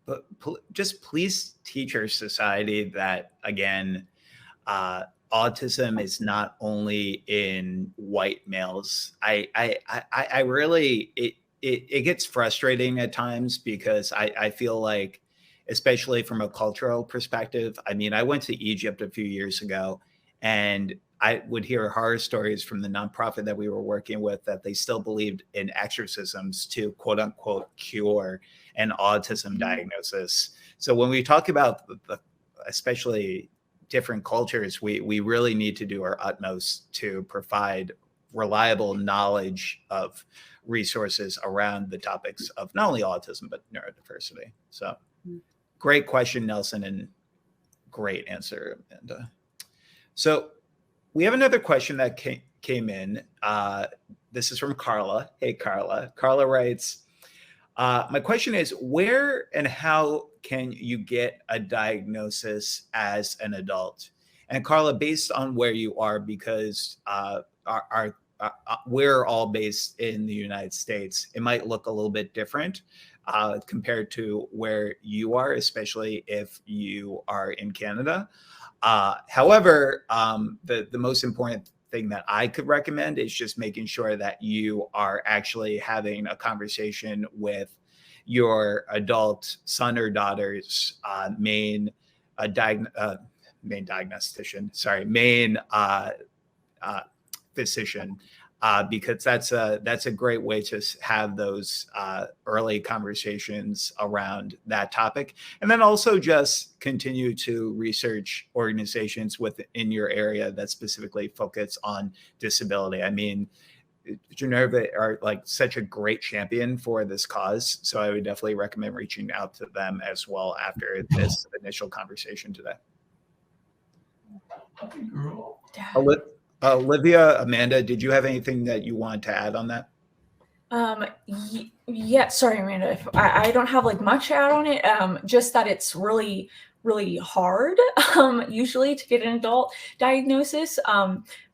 But just please teach our society that, again, autism is not only in white males. I really, it gets frustrating at times because I feel like, especially from a cultural perspective, I mean, I went to Egypt a few years ago, and I would hear horror stories from the nonprofit that we were working with that they still believed in exorcisms to quote unquote cure an autism diagnosis. So when we talk about especially different cultures, we really need to do our utmost to provide reliable knowledge of resources around the topics of not only autism, but neurodiversity. So great question, Nelson, and great answer, Amanda. So we have another question that came in. This is from Carla. Hey, Carla. Carla writes, my question is, where and how can you get a diagnosis as an adult? And Carla, based on where you are, because we're all based in the United States, it might look a little bit different compared to where you are, especially if you are in Canada. However, the most important thing that I could recommend is just making sure that you are actually having a conversation with your adult son or daughter's main physician, because that's a great way to have those early conversations around that topic. And then also just continue to research organizations within your area that specifically focus on disability. I mean, Geneva are like such a great champion for this cause. So I would definitely recommend reaching out to them as well after this initial conversation today. Olivia, Amanda, did you have anything that you want to add on that? Yeah, sorry, Amanda. If I don't have like much to add on it. Just that it's really, really hard usually to get an adult diagnosis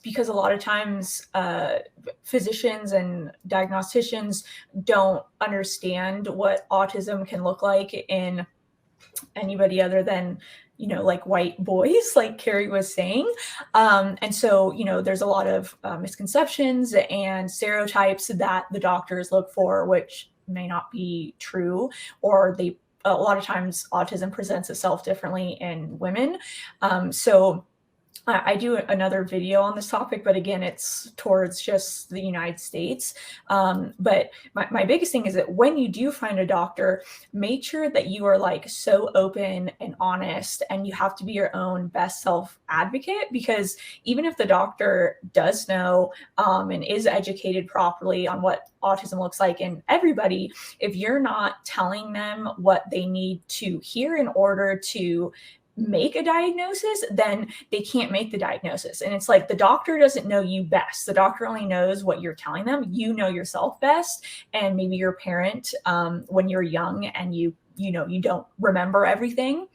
because a lot of times physicians and diagnosticians don't understand what autism can look like in anybody other than, you know, like white boys, like Kerry was saying. And so, you know, there's a lot of misconceptions and stereotypes that the doctors look for, which may not be true, or a lot of times autism presents itself differently in women. So I do another video on this topic, but again, it's towards just the United States. But my biggest thing is that when you do find a doctor, make sure that you are like so open and honest, and you have to be your own best self advocate, because even if the doctor does know and is educated properly on what autism looks like in everybody, if you're not telling them what they need to hear in order to make a diagnosis, then they can't make the diagnosis. And it's like the doctor doesn't know you best. The doctor only knows what you're telling them. You know yourself best, and maybe your parent when you're young and you don't remember everything.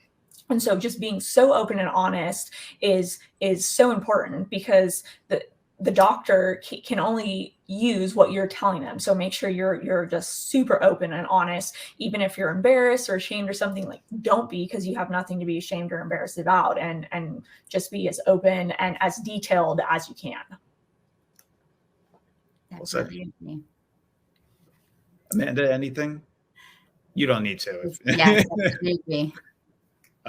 And so just being so open and honest is so important, because the doctor can only use what you're telling them. So make sure you're just super open and honest, even if you're embarrassed or ashamed or something. Like, don't be, because you have nothing to be ashamed or embarrassed about, and just be as open and as detailed as you can. Absolutely. Amanda, anything? You don't need to. Yes, absolutely.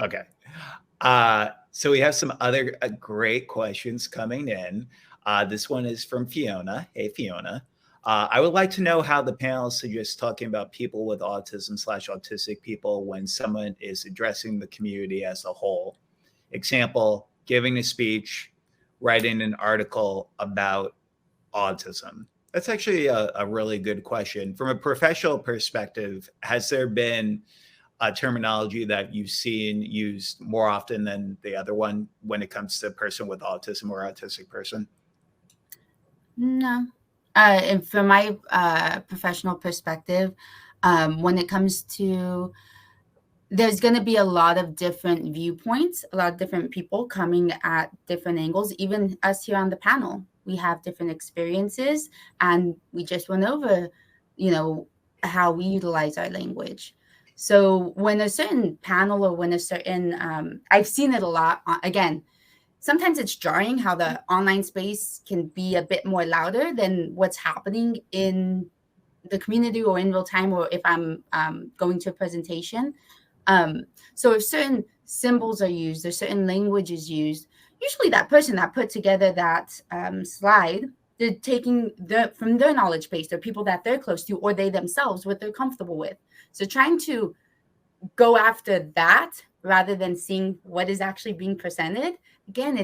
Okay. So we have some other great questions coming in. This one is from Fiona. Hey, Fiona. I would like to know how the panel suggests talking about people with autism/autistic people when someone is addressing the community as a whole. Example, giving a speech, writing an article about autism. That's actually a really good question. From a professional perspective, has there been a terminology that you've seen used more often than the other one when it comes to person with autism or autistic person? No. And from my professional perspective, when it comes to, there's going to be a lot of different viewpoints, a lot of different people coming at different angles. Even us here on the panel, we have different experiences, and we just went over, how we utilize our language. So when a certain panel, or when a certain, I've seen it a lot, again, sometimes it's jarring how the online space can be a bit more louder than what's happening in the community or in real time, or if I'm going to a presentation. So if certain symbols are used or certain language is used, usually that person that put together that slide, they're taking from their knowledge base, they're people that they're close to, or they themselves, what they're comfortable with. So trying to go after that rather than seeing what is actually being presented, again,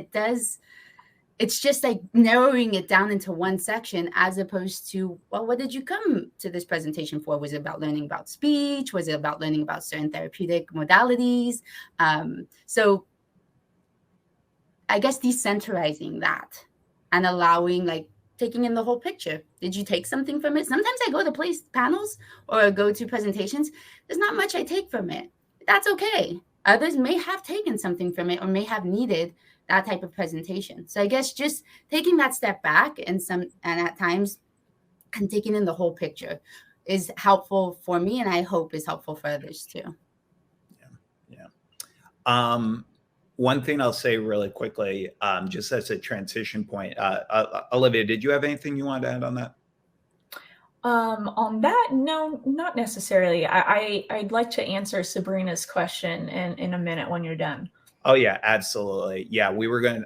it's just like narrowing it down into one section, as opposed to, well, what did you come to this presentation for? Was it about learning about speech? Was it about learning about certain therapeutic modalities? So I guess decentralizing that and allowing, like, taking in the whole picture. Did you take something from it? Sometimes I go to panels or go to presentations. There's not much I take from it. That's okay. Others may have taken something from it or may have needed that type of presentation. So I guess just taking that step back and at times and taking in the whole picture is helpful for me, and I hope is helpful for others too. Yeah. One thing I'll say really quickly, just as a transition point, Olivia, did you have anything you wanted to add on that? On that, no, not necessarily. I'd like to answer Sabrina's question in a minute when you're done. Oh yeah, absolutely. Yeah,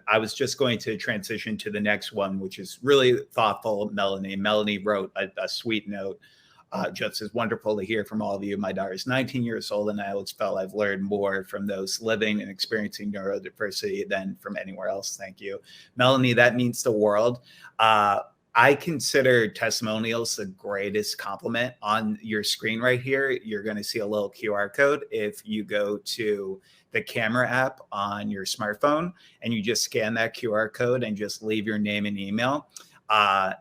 I was just going to transition to the next one, which is really thoughtful. Melanie wrote a sweet note. Just as wonderful to hear from all of you. My daughter is 19 years old, and I always felt I've learned more from those living and experiencing neurodiversity than from anywhere else. Thank you, Melanie. That means the world. I consider testimonials the greatest compliment. On your screen right here, you're going to see a little QR code. If you go to the camera app on your smartphone and you just scan that QR code and just leave your name and email,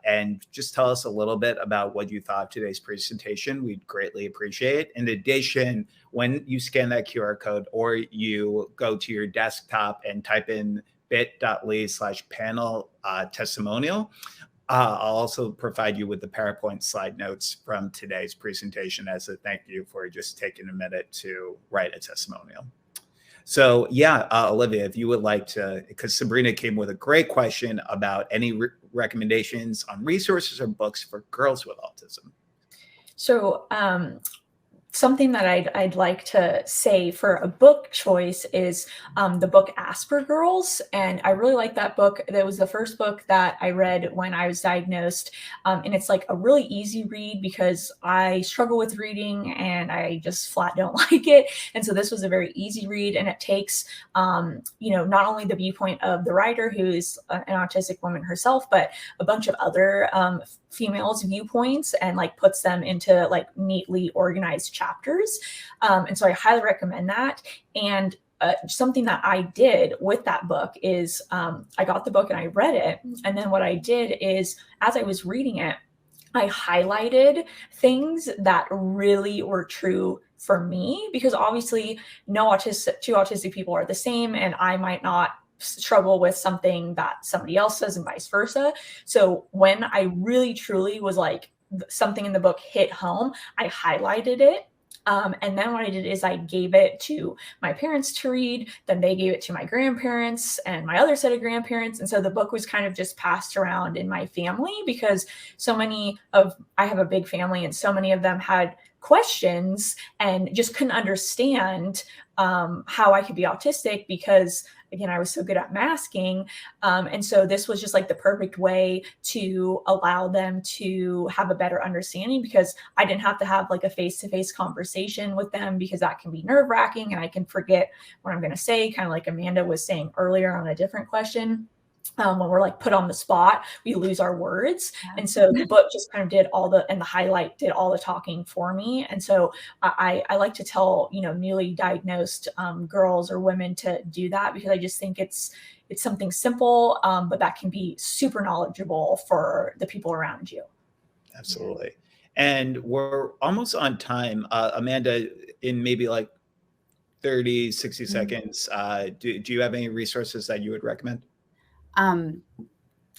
and just tell us a little bit about what you thought of today's presentation, we'd greatly appreciate it. In addition, when you scan that QR code or you go to your desktop and type in bit.ly/panel testimonial, I'll also provide you with the PowerPoint slide notes from today's presentation as a thank you for just taking a minute to write a testimonial. So yeah, Olivia, if you would like to, because Sabrina came with a great question about any recommendations on resources or books for girls with autism. So something that I'd like to say for a book choice is the book Asper Girls. And I really like that book. That was the first book that I read when I was diagnosed. And it's like a really easy read because I struggle with reading and I just flat don't like it. And so this was a very easy read, and it takes, not only the viewpoint of the writer, who's an autistic woman herself, but a bunch of other females' viewpoints, and like puts them into like neatly organized chapters. And so I highly recommend that. And something that I did with that book is I got the book and I read it. And then what I did is, as I was reading it, I highlighted things that really were true for me, because obviously two autistic people are the same, and I might not struggle with something that somebody else does and vice versa. So when I really truly was like, something in the book hit home, I highlighted it. And then what I did is I gave it to my parents to read. Then they gave it to my grandparents and my other set of grandparents. And so the book was kind of just passed around in my family, because I have a big family, and so many of them had questions and just couldn't understand how I could be autistic, because again, I was so good at masking. And so this was just like the perfect way to allow them to have a better understanding, because I didn't have to have like a face-to-face conversation with them, because that can be nerve-wracking and I can forget what I'm going to say, kind of like Amanda was saying earlier on a different question. When we're like put on the spot, we lose our words. And so the book just kind of the highlight did all the talking for me. And so I like to tell, newly diagnosed girls or women to do that, because I just think it's something simple, but that can be super knowledgeable for the people around you. Absolutely. And we're almost on time. Amanda, in maybe like 30, 60 seconds, do you have any resources that you would recommend?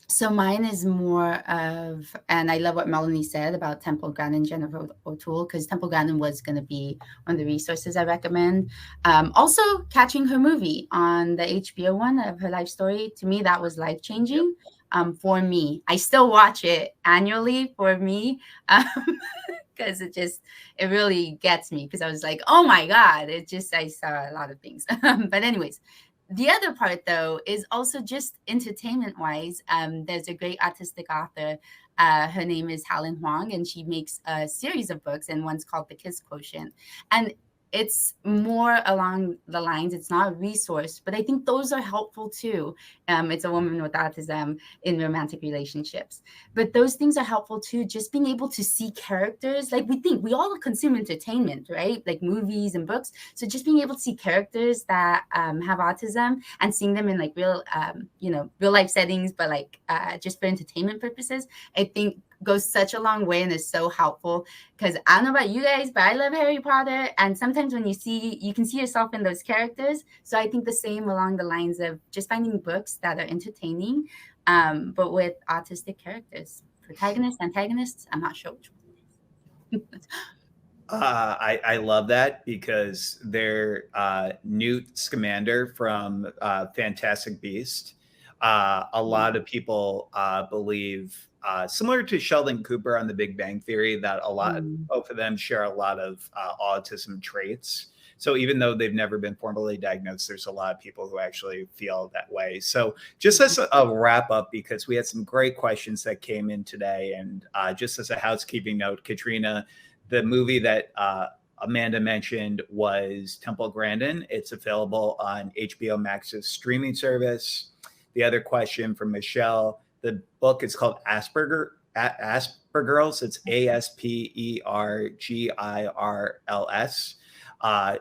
So mine is more of, and I love what Melanie said about Temple Grandin, Jennifer O'Toole, because Temple Grandin was going to be one of the resources I recommend. Also, catching her movie on the HBO one of her life story. To me, that was life-changing. For me. I still watch it annually for me, because it really gets me, because I was like, oh my God, I saw a lot of things. But anyways, The other part, though, is also just entertainment-wise. There's a great autistic author. Her name is Helen Huang, and she makes a series of books, and one's called The Kiss Quotient. And it's more along the lines, it's not a resource, but I think those are helpful too. It's a woman with autism in romantic relationships. But those things are helpful too, just being able to see characters. Like we all consume entertainment, right? Like movies and books. So just being able to see characters that have autism and seeing them in like real life settings, but like just for entertainment purposes, I think goes such a long way and is so helpful. Because I don't know about you guys, but I love Harry Potter, and sometimes when you can see yourself in those characters. So I think the same along the lines of just finding books that are entertaining, but with autistic characters, protagonists, antagonists. I'm not sure which one it is. I love that, because they're Newt Scamander from Fantastic Beast. A lot of people believe, similar to Sheldon Cooper on The Big Bang Theory, that both of them share a lot of autism traits. So even though they've never been formally diagnosed, there's a lot of people who actually feel that way. So just as a wrap up, because we had some great questions that came in today, and just as a housekeeping note, Katrina, the movie that Amanda mentioned was Temple Grandin. It's available on HBO Max's streaming service. The other question from Michelle, the book is called Asperger's. It's Aspergirls.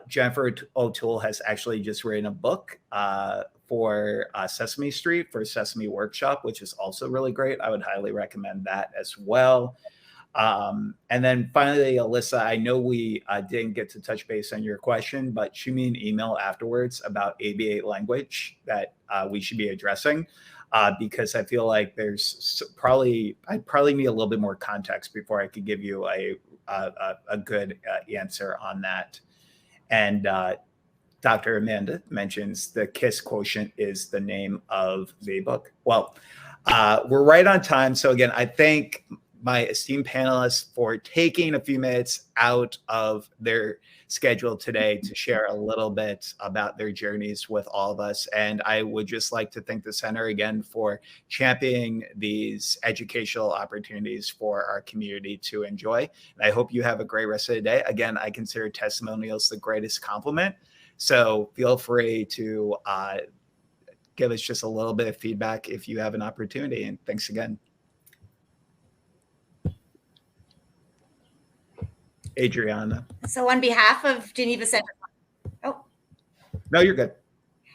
Jennifer O'Toole has actually just written a book for Sesame Street, for Sesame Workshop, which is also really great. I would highly recommend that as well. And then finally, Alyssa, I know we didn't get to touch base on your question, but shoot me an email afterwards about ABA language that we should be addressing, because I feel like there's I'd probably need a little bit more context before I could give you a good answer on that. And Dr. Amanda mentions The Kiss Quotient is the name of the book. Well, we're right on time. So again, I thank my esteemed panelists for taking a few minutes out of their schedule today to share a little bit about their journeys with all of us. And I would just like to thank the center again for championing these educational opportunities for our community to enjoy. And I hope you have a great rest of the day. Again, I consider testimonials the greatest compliment. So feel free to give us just a little bit of feedback if you have an opportunity. And thanks again. Adriana. So on behalf of Geneva Centre, no, you're good.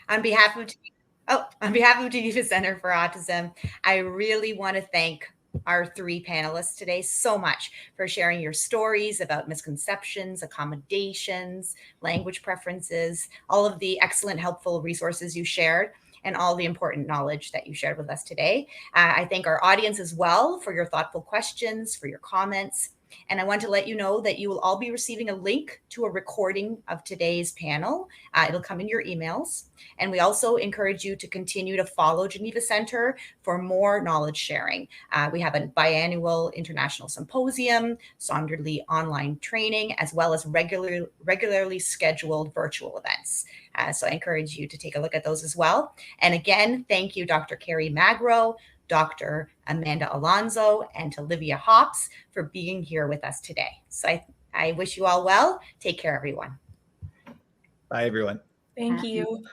On behalf of Geneva Centre for Autism, I really want to thank our three panelists today so much for sharing your stories about misconceptions, accommodations, language preferences, all of the excellent, helpful resources you shared, and all the important knowledge that you shared with us today. I thank our audience as well for your thoughtful questions, for your comments. And I want to let you know that you will all be receiving a link to a recording of today's panel. It'll come in your emails. And we also encourage you to continue to follow Geneva Centre for more knowledge sharing. We have a biannual international symposium, Saunderly online training, as well as regularly scheduled virtual events. So I encourage you to take a look at those as well. And again, thank you, Dr. Kerry Magro, Dr. Amanda Alonzo, and Olivia Hops for being here with us today. So I wish you all well. Take care, everyone. Bye, everyone. Thank you.